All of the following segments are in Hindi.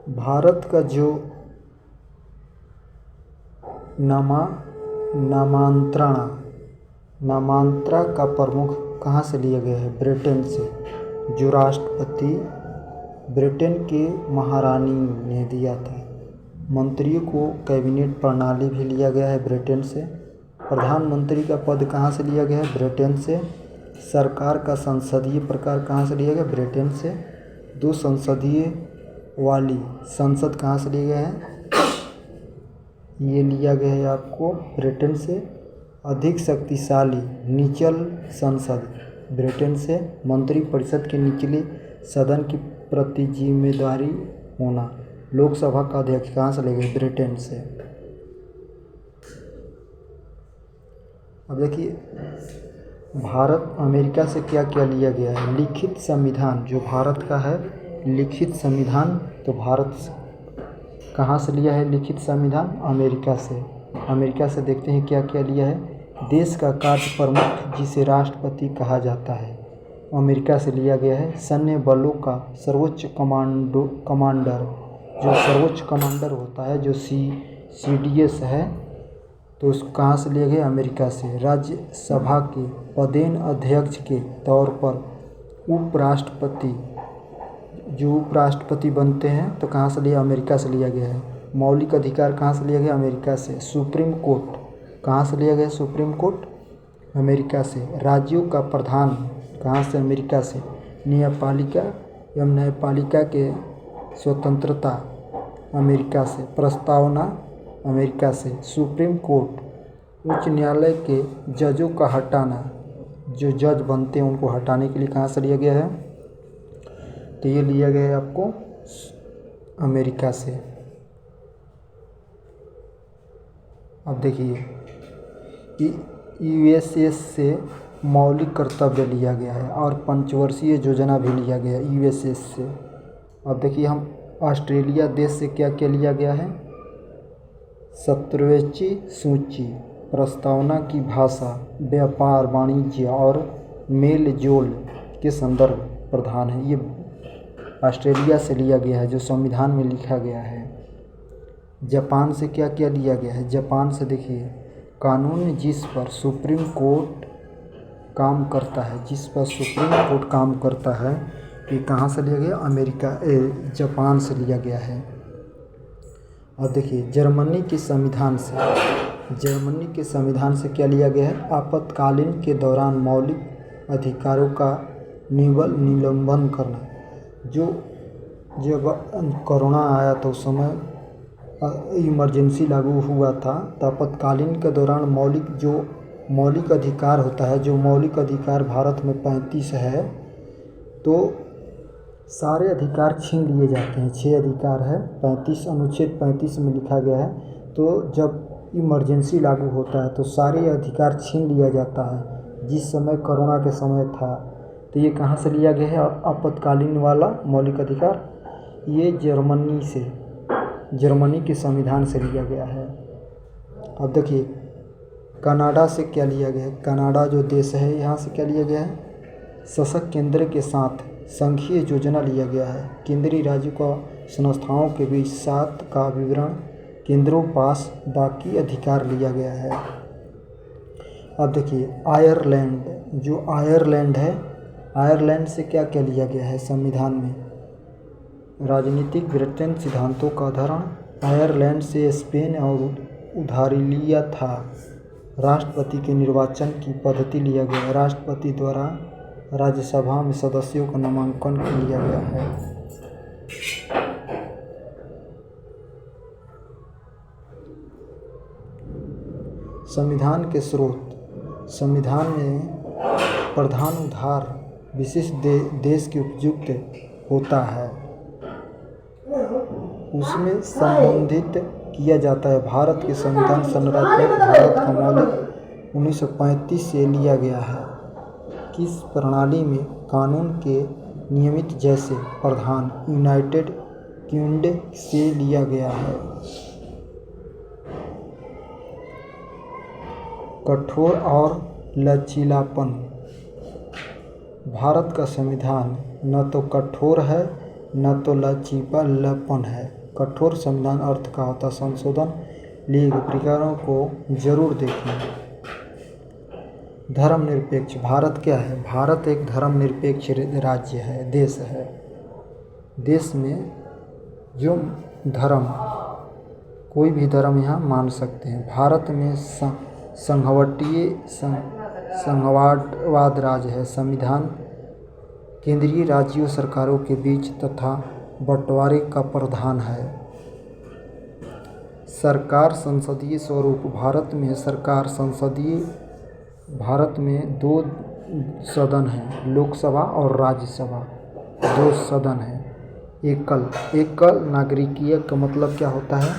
भारत का जो नामांतरण का प्रमुख कहाँ से लिया गया है? ब्रिटेन से। जो राष्ट्रपति ब्रिटेन के महारानी ने दिया था। मंत्रियों को कैबिनेट प्रणाली भी लिया गया है ब्रिटेन से। प्रधानमंत्री का पद कहाँ से लिया गया है? ब्रिटेन से। सरकार का संसदीय प्रकार कहाँ से लिया गया? ब्रिटेन से। 2 संसदीय वाली संसद कहाँ से लिया गया है? ये लिया गया है आपको ब्रिटेन से। अधिक शक्तिशाली निचल संसद ब्रिटेन से। मंत्रिपरिषद के निचले सदन की प्रति जिम्मेदारी होना। लोकसभा का अध्यक्ष कहाँ से लिया गया? ब्रिटेन से। अब देखिए, भारत अमेरिका से क्या क्या लिया गया है? लिखित संविधान जो भारत का है, लिखित संविधान तो भारत कहाँ से लिया है? लिखित संविधान अमेरिका से। अमेरिका से देखते हैं क्या क्या लिया है। देश का कार्य प्रमुख जिसे राष्ट्रपति कहा जाता है, अमेरिका से लिया गया है। सैन्य बलों का सर्वोच्च कमांडर जो सर्वोच्च कमांडर होता है, जो CDS है, तो उसको कहाँ से लिया गया? अमेरिका से। राज्यसभा के पदेन अध्यक्ष के तौर पर उपराष्ट्रपति बनते हैं, तो कहाँ से लिया? अमेरिका से लिया गया है। मौलिक अधिकार कहाँ से लिया गया? अमेरिका से। सुप्रीम कोर्ट कहाँ से लिया गया? सुप्रीम कोर्ट अमेरिका से। राज्यों का प्रधान कहाँ से? अमेरिका से। न्यायपालिका एवं न्यायपालिका के स्वतंत्रता अमेरिका से। प्रस्तावना अमेरिका से। सुप्रीम कोर्ट उच्च न्यायालय के जजों का हटाना, जो जज बनते हैं उनको हटाने के लिए कहाँ से लिया गया है? तो ये लिया गया है आपको अमेरिका से। अब देखिए, USS से मौलिक कर्तव्य लिया गया है और पंचवर्षीय योजना भी लिया गया है USS से। अब देखिए, हम ऑस्ट्रेलिया देश से क्या क्या लिया गया है? 17वीं सूची, प्रस्तावना की भाषा, व्यापार वाणिज्य और मेल जोल के संदर्भ प्रधान है। ये ऑस्ट्रेलिया से लिया गया है, जो संविधान में लिखा गया है। जापान से क्या क्या लिया गया है? जापान से देखिए, कानून जिस पर सुप्रीम कोर्ट काम करता है, ये कहाँ से लिया गया? जापान से लिया गया है। अब देखिए, जर्मनी के संविधान से क्या लिया गया है? आपातकालीन के दौरान मौलिक अधिकारों का निलंबन करना। जब कोरोना आया तो उस समय इमरजेंसी लागू हुआ था, तो आपातकालीन के दौरान मौलिक अधिकार होता है, जो मौलिक अधिकार भारत में 35 है, तो सारे अधिकार छीन लिए जाते हैं। 6 अधिकार है, 35 अनुच्छेद 35 में लिखा गया है। तो जब इमरजेंसी लागू होता है तो सारे अधिकार छीन लिया जाता है। जिस समय कोरोना के समय था, तो ये कहाँ से लिया गया है? आपातकालीन वाला मौलिक अधिकार ये जर्मनी के संविधान से लिया गया है। अब देखिए, कनाडा से क्या लिया गया है? कनाडा जो देश है, यहाँ से क्या लिया गया है? शासक केंद्र के साथ संघीय योजना लिया गया है। केंद्रीय राज्यों का संस्थाओं के बीच 7 का विवरण केंद्रों पास, बाकी अधिकार लिया गया है। अब देखिए, आयरलैंड है, आयरलैंड से क्या क्या लिया गया है संविधान में? राजनीतिक ब्रिटेन सिद्धांतों का उदाहरण, आयरलैंड से स्पेन और उधारी लिया था। राष्ट्रपति के निर्वाचन की पद्धति लिया गया है। राष्ट्रपति द्वारा राज्यसभा में सदस्यों का नामांकन लिया गया है। संविधान के स्रोत, संविधान में प्रधान उधार विशिष्ट देश के उपयुक्त होता है, उसमें संबोधित किया जाता है। भारत के संविधान संरचना भारत का मौलिक 1935 से लिया गया है। किस प्रणाली में कानून के नियमित जैसे प्रावधान यूनाइटेड किंगडम से लिया गया है? कठोर और लचीलापन, भारत का संविधान न तो कठोर है न तो लचीलापन है। कठोर संविधान अर्थ का होता संशोधन लिए गए प्रकारों को जरूर देखें। धर्मनिरपेक्ष भारत क्या है? भारत एक धर्मनिरपेक्ष राज्य है, देश है। देश में जो धर्म, कोई भी धर्म यहाँ मान सकते हैं। भारत में संघवाद राज है। संविधान केंद्रीय राज्यों सरकारों के बीच तथा बंटवारे का प्रावधान है। सरकार संसदीय स्वरूप भारत में सरकार संसदीय भारत में 2 सदन हैं, लोकसभा और राज्यसभा, 2 सदन हैं। एकल नागरिकीय का मतलब क्या होता है?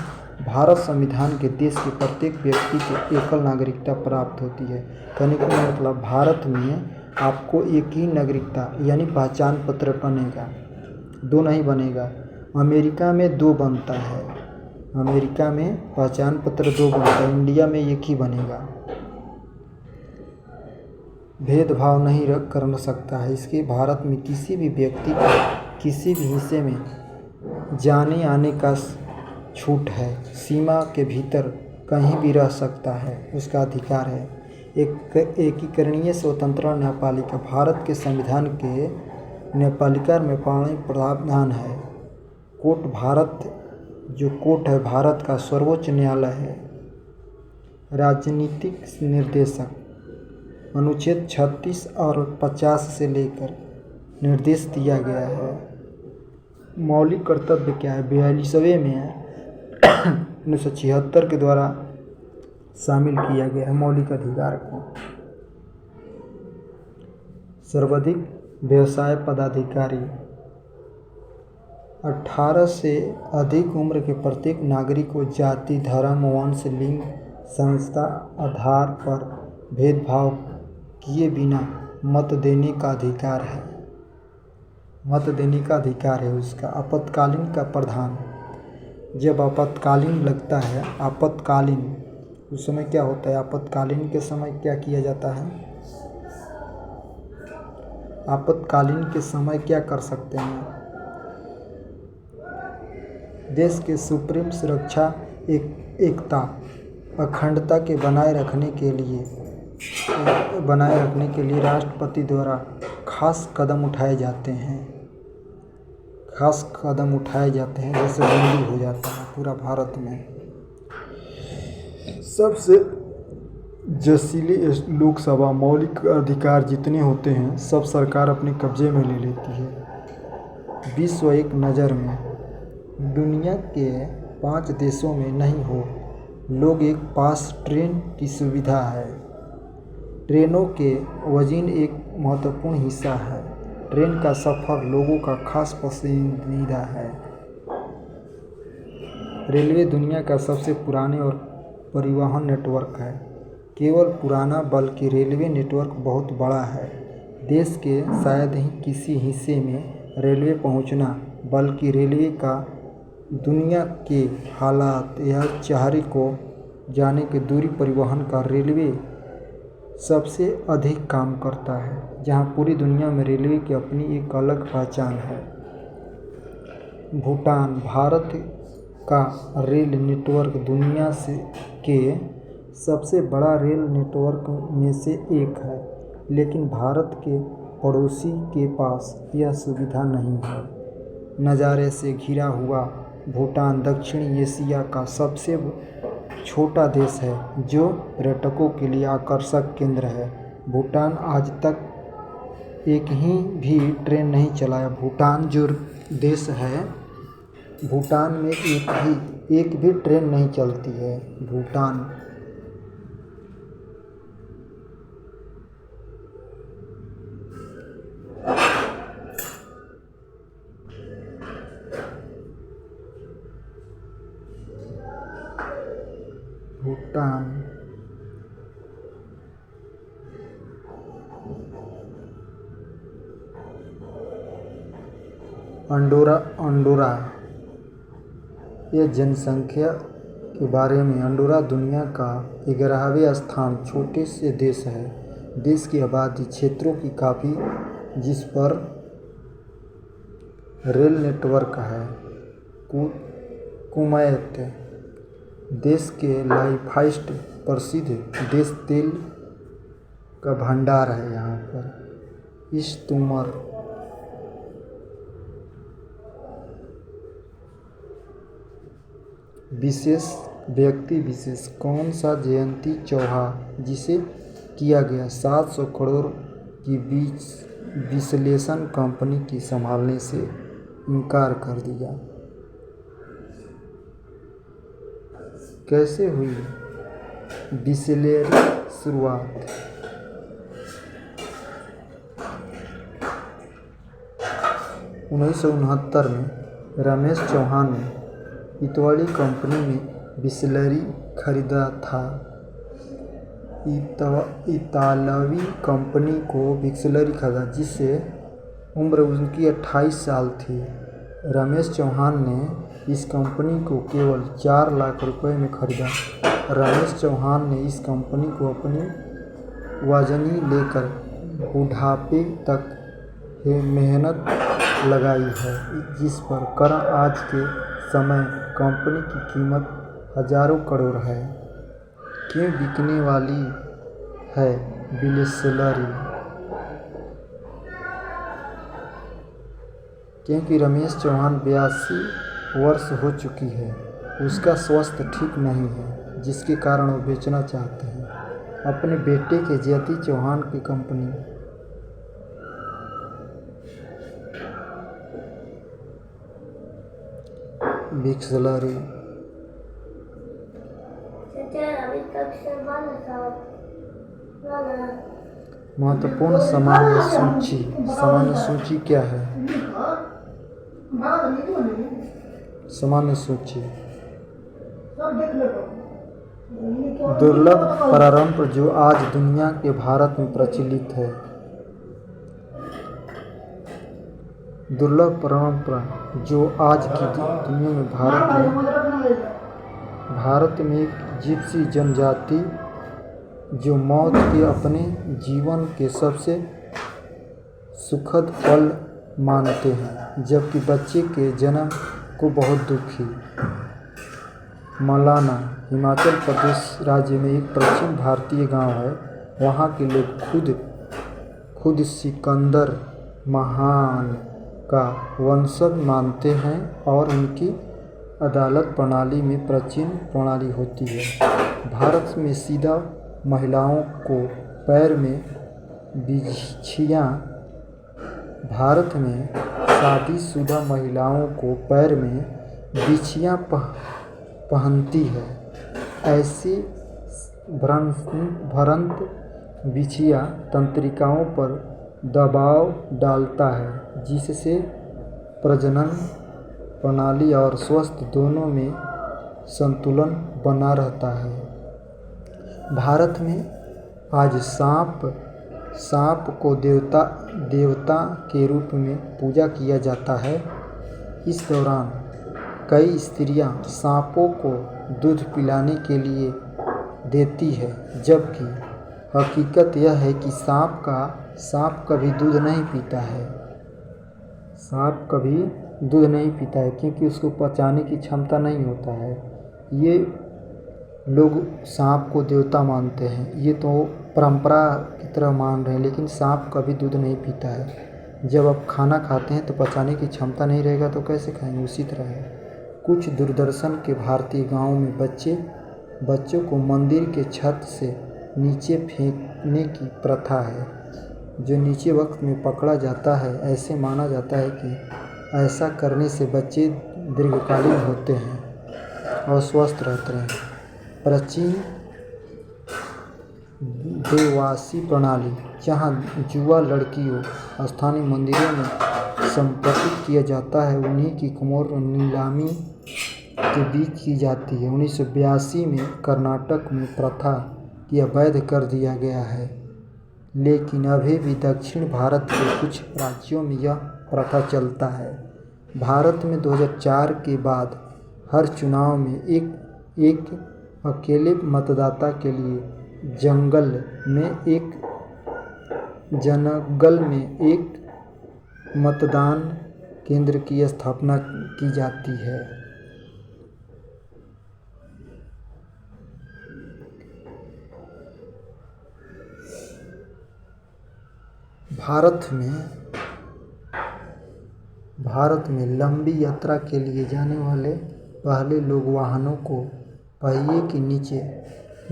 भारत संविधान के देश के प्रत्येक व्यक्ति को एकल नागरिकता प्राप्त होती है। कहने का मतलब भारत में आपको एक ही नागरिकता यानी पहचान पत्र बनेगा, 2 नहीं बनेगा। अमेरिका में 2 बनता है, अमेरिका में पहचान पत्र 2 बनता है, इंडिया में एक ही बनेगा। भेदभाव नहीं कर सकता है। इसके भारत में किसी भी व्यक्ति को किसी भी हिस्से में जाने आने का छूट है। सीमा के भीतर कहीं भी रह सकता है, उसका अधिकार है। एकीकरणीय स्वतंत्र न्यायपालिका भारत के संविधान के न्यायपालिका में प्रावधान है। कोर्ट है भारत का सर्वोच्च न्यायालय है। राजनीतिक निर्देशक अनुच्छेद 36 और 50 से लेकर निर्देश दिया गया है। मौलिक कर्तव्य क्या है? 42वें में है, 1976 के द्वारा शामिल किया गया है मौलिक अधिकार को। सर्वाधिक व्यवसाय पदाधिकारी 18 से अधिक उम्र के प्रत्येक नागरिक को जाति, धर्म, वंश, लिंग, संस्था आधार पर भेदभाव किए बिना मत देने का अधिकार है। मत देने का अधिकार है उसका। आपातकालीन का प्रावधान, जब आपातकालीन लगता है, आपातकालीन उस समय क्या होता है? आपातकालीन के समय क्या किया जाता है? आपातकालीन के समय क्या कर सकते हैं? देश के सुप्रीम सुरक्षा, एकता, अखंडता के बनाए रखने के लिए राष्ट्रपति द्वारा खास कदम उठाए जाते हैं। जैसे बंदी हो जाता है पूरा भारत में। सबसे जसीली लोकसभा, मौलिक अधिकार जितने होते हैं सब सरकार अपने कब्जे में ले लेती है। विश्व एक नज़र में, दुनिया के 5 देशों में नहीं हो लोग एक पास ट्रेन की सुविधा है। ट्रेनों के वजन एक महत्वपूर्ण हिस्सा है। ट्रेन का सफ़र लोगों का खास पसंदीदा है। रेलवे दुनिया का सबसे पुराने और परिवहन नेटवर्क है। केवल पुराना बल्कि रेलवे नेटवर्क बहुत बड़ा है। देश के शायद ही किसी हिस्से में रेलवे पहुंचना, बल्कि रेलवे का दुनिया के हालात या चाहरे को जाने की दूरी परिवहन का रेलवे सबसे अधिक काम करता है। जहां पूरी दुनिया में रेलवे की अपनी एक अलग पहचान है। भूटान भारत का रेल नेटवर्क दुनिया के सबसे बड़ा रेल नेटवर्क में से एक है, लेकिन भारत के पड़ोसी के पास यह सुविधा नहीं है। नज़ारे से घिरा हुआ भूटान दक्षिण एशिया का सबसे छोटा देश है जो पर्यटकों के लिए आकर्षक केंद्र है। भूटान आज तक एक ही भी ट्रेन नहीं चलाया। भूटान जो देश है, भूटान में एक भी ट्रेन नहीं चलती है। भूटान अंडोरा यह जनसंख्या के बारे में अंडोरा दुनिया का 11वें स्थान छोटे से देश है। देश की आबादी क्षेत्रों की काफ़ी, जिस पर रेल नेटवर्क है। कुवैत देश के लाइफास्ट प्रसिद्ध देश तेल का भंडार है यहाँ पर। इस्तुमर विशेष व्यक्ति विशेष कौन सा जयंती चौहा जिसे किया गया 700 करोड़ की विश्लेषण कंपनी की संभालने से इनकार कर दिया। कैसे हुई बिस्लेरी शुरुआत? 1969 में रमेश चौहान ने इतालवी कंपनी में बिस्लेरी खरीदा था। इतालवी कंपनी को बिस्लेरी खरीदा जिससे उम्र उनकी 28 साल थी। रमेश चौहान ने इस कंपनी को केवल 4 लाख रुपए में खरीदा। रमेश चौहान ने इस कंपनी को अपनी वाजनी लेकर बुढ़ापे तक मेहनत लगाई है, जिस पर कर आज के समय कंपनी की कीमत हजारों करोड़ है। क्यों बिकने वाली है बिस्लेरी? क्योंकि रमेश चौहान 82 वर्ष हो चुकी है, उसका स्वास्थ्य ठीक नहीं है, जिसके कारण वो बेचना चाहते हैं अपने बेटे के जयती चौहान की कंपनी। बिस्लेरी महत्वपूर्ण सामान्य सूची। सामान्य सूची क्या है? सामान्य सूची दुर्लभ प्रारंभ जो आज दुनिया के भारत में प्रचलित है। दुर्लभ परंपरा जो आज की दुनिया में भारत में एक जिप्सी जनजाति जो मौत के अपने जीवन के सबसे सुखद पल मानते हैं, जबकि बच्चे के जन्म को बहुत दुखी। मलाना हिमाचल प्रदेश राज्य में एक प्राचीन भारतीय गांव है। वहाँ के लोग खुद सिकंदर महान का वंशज मानते हैं और उनकी अदालत प्रणाली में प्राचीन प्रणाली होती है। भारत में सीधा महिलाओं को पैर में बिछियाँ भारत में शादीशुदा महिलाओं को पैर में बिछियाँ पहनती है। ऐसी भ्रांत बिछिया तंत्रिकाओं पर दबाव डालता है, जिससे प्रजनन प्रणाली और स्वास्थ्य दोनों में संतुलन बना रहता है। भारत में आज सांप को देवता के रूप में पूजा किया जाता है। इस दौरान कई स्त्रियां सांपों को दूध पिलाने के लिए देती है, जबकि हकीकत यह है कि सांप कभी दूध नहीं पीता है। सांप कभी दूध नहीं पीता है क्योंकि उसको पचाने की क्षमता नहीं होता है। ये लोग सांप को देवता मानते हैं, ये तो परंपरा की तरह मान रहे हैं, लेकिन सांप कभी दूध नहीं पीता है। जब आप खाना खाते हैं तो पचाने की क्षमता नहीं रहेगा तो कैसे खाएंगे? उसी तरह है। कुछ दूरदर्शन के भारतीय गांवों में बच्चों को मंदिर के छत से नीचे फेंकने की प्रथा है, जो नीचे वक्त में पकड़ा जाता है। ऐसे माना जाता है कि ऐसा करने से बच्चे दीर्घकालीन होते हैं और स्वस्थ रहते हैं। प्राचीन देवासी प्रणाली, जहाँ जुआ लड़कियों स्थानीय मंदिरों में संपत्ति किया जाता है, उन्हीं की कुमोर नीलामी के बीच की जाती है। 1982 में कर्नाटक में प्रथा की अवैध कर दिया गया है, लेकिन अभी भी दक्षिण भारत के कुछ राज्यों में यह प्रथा चलता है। भारत में 2004 के बाद हर चुनाव में एक अकेले मतदाता के लिए जंगल में एक मतदान केंद्र की स्थापना की जाती है? भारत में लंबी यात्रा के लिए जाने वाले पहले लोग वाहनों को पहिए के नीचे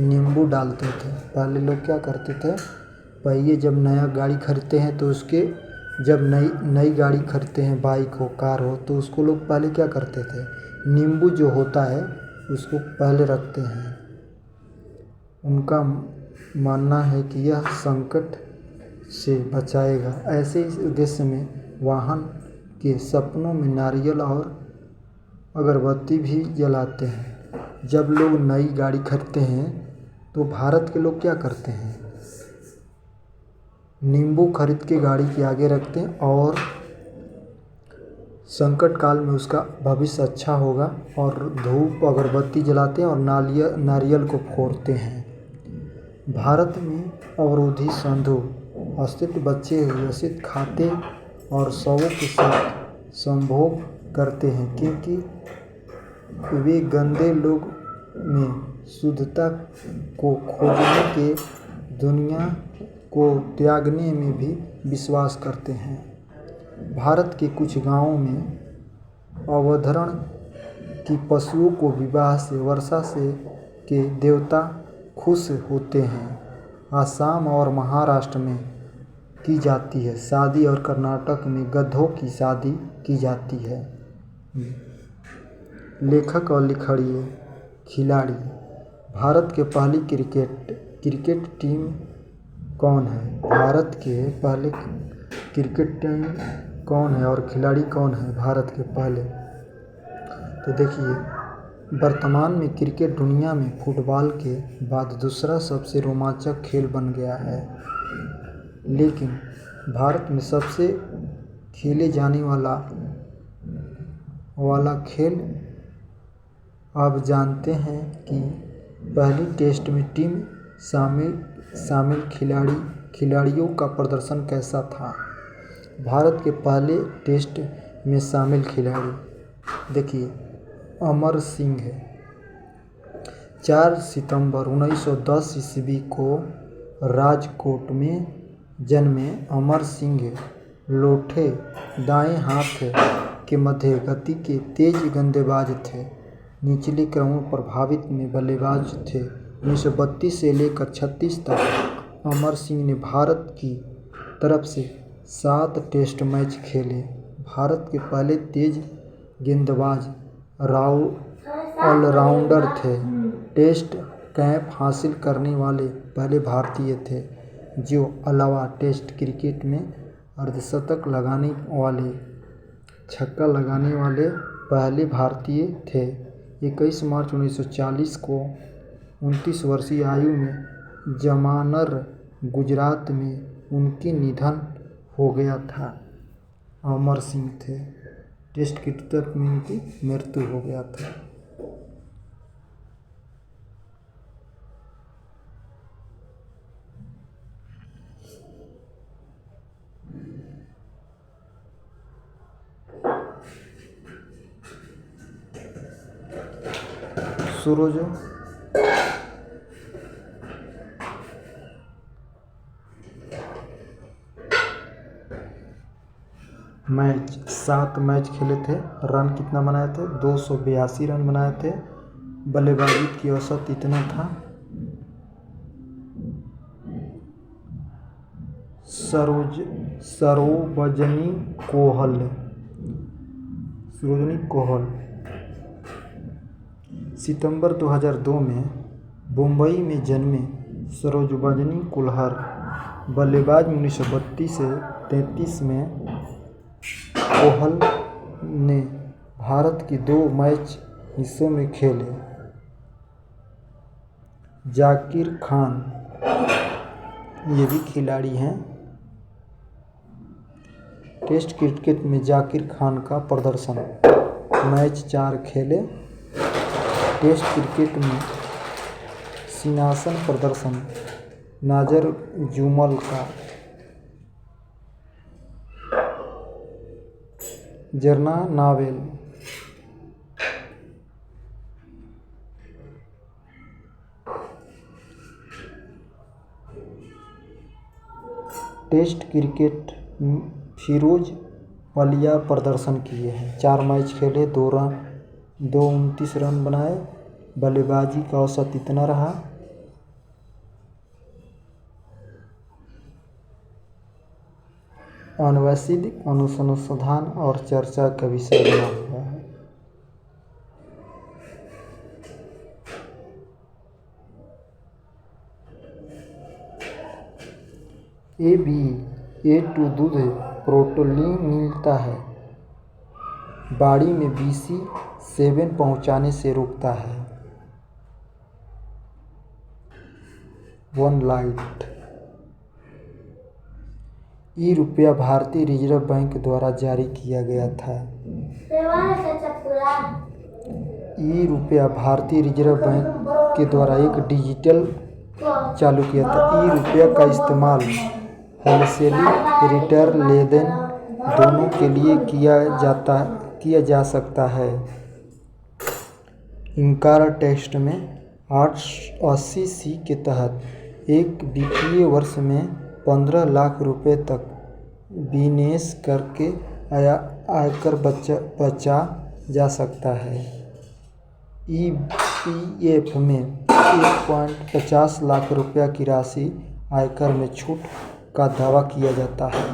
नींबू डालते थे। पहले लोग क्या करते थे, पहिए जब नया गाड़ी खरीदते हैं तो उसके जब नई गाड़ी खरीदते हैं, बाइक हो कार हो, तो उसको लोग पहले क्या करते थे, नींबू जो होता है उसको पहले रखते हैं। उनका मानना है कि यह संकट से बचाएगा। ऐसे इस उद्देश्य में वाहन के सपनों में नारियल और अगरबत्ती भी जलाते हैं। जब लोग नई गाड़ी खरीदते हैं तो भारत के लोग क्या करते हैं, नींबू खरीद के गाड़ी के आगे रखते हैं और संकट काल में उसका भविष्य अच्छा होगा, और धूप अगरबत्ती जलाते हैं और नारियल को फोड़ते हैं। भारत में अवरोधी साधु अस्तित्व बचे हुए असित खाते और शवों के साथ संभोग करते हैं, क्योंकि वे गंदे लोग में शुद्धता को खोजने के दुनिया को त्यागने में भी विश्वास करते हैं। भारत के कुछ गांवों में अवधारण की पशुओं को विवाह से वर्षा से के देवता खुश होते हैं। असम और महाराष्ट्र में की जाती है शादी, और कर्नाटक में गधों की शादी की जाती है। लेखक और लिखड़िए खिलाड़ी। भारत के पहली क्रिकेट टीम कौन है? भारत के पहले क्रिकेट टीम कौन है और खिलाड़ी कौन है भारत के पहले? तो देखिए, वर्तमान में क्रिकेट दुनिया में फुटबॉल के बाद दूसरा सबसे रोमांचक खेल बन गया है, लेकिन भारत में सबसे खेले जाने वाला खेल आप जानते हैं कि पहली टेस्ट में टीम शामिल खिलाड़ियों का प्रदर्शन कैसा था? भारत के पहले टेस्ट में शामिल खिलाड़ी देखिए, अमर सिंह है। 4 सितंबर 1910 ईस्वी को राजकोट में जन्मे अमर सिंह लोठे दाएं हाथ के मध्य गति के तेज गेंदबाज थे। निचले क्रमों प्रभावित में बल्लेबाज थे। 1932 से लेकर 36 तक अमर सिंह ने भारत की तरफ से 7 टेस्ट मैच खेले। भारत के पहले तेज गेंदबाज ऑलराउंडर थे। टेस्ट कैप हासिल करने वाले पहले भारतीय थे, जो अलावा टेस्ट क्रिकेट में अर्धशतक लगाने वाले, छक्का लगाने वाले पहले भारतीय थे। 21 मार्च 1940 को 29 वर्षीय आयु में जमानर, गुजरात में उनकी निधन हो गया था। अमर सिंह थे। टेस्ट क्रिकेट में उनकी मृत्यु हो गया था। सूरज मैच 7 मैच खेले थे। रन कितना बनाए थे? 282 रन बनाए थे। बल्लेबाजी की औसत इतना था। सरोजनी कोहल सितंबर 2002 में मुंबई में जन्मे सरोजनी कोहल बल्लेबाज। 1932 से 33 में कोहल ने भारत के 2 मैच हिस्सों में खेले। जाकिर खान ये भी खिलाड़ी हैं। टेस्ट क्रिकेट में जाकिर खान का प्रदर्शन, मैच 4 खेले। टेस्ट क्रिकेट में सिंहासन प्रदर्शन नाजर जुमल का जर्ना नावेल। टेस्ट क्रिकेट फिरोज मलिया प्रदर्शन किए हैं। 4 मैच खेले, 29 रन बनाए। बल्लेबाजी का औसत इतना रहा। अनवैश्विक अनुसंधान और चर्चा का विषय बना हुआ है। A2 दूध प्रोटीन मिलता है। बॉडी में BC7 पहुंचाने से रोकता है। 1 लाइट। रुपया भारतीय रिजर्व बैंक द्वारा जारी किया गया था। रुपया भारतीय रिजर्व बैंक के द्वारा एक डिजिटल चालू किया था। रुपया का इस्तेमाल होलसेल रिटेल लेनदेन दोनों के लिए किया जा सकता है। इंकारा टेस्ट में 880C के तहत एक वित्तीय वर्ष में 15 लाख रुपए तक बिजनेस करके आयकर बचा जा सकता है। EPF में 1.50 लाख रुपया की राशि आयकर में छूट का दावा किया जाता है।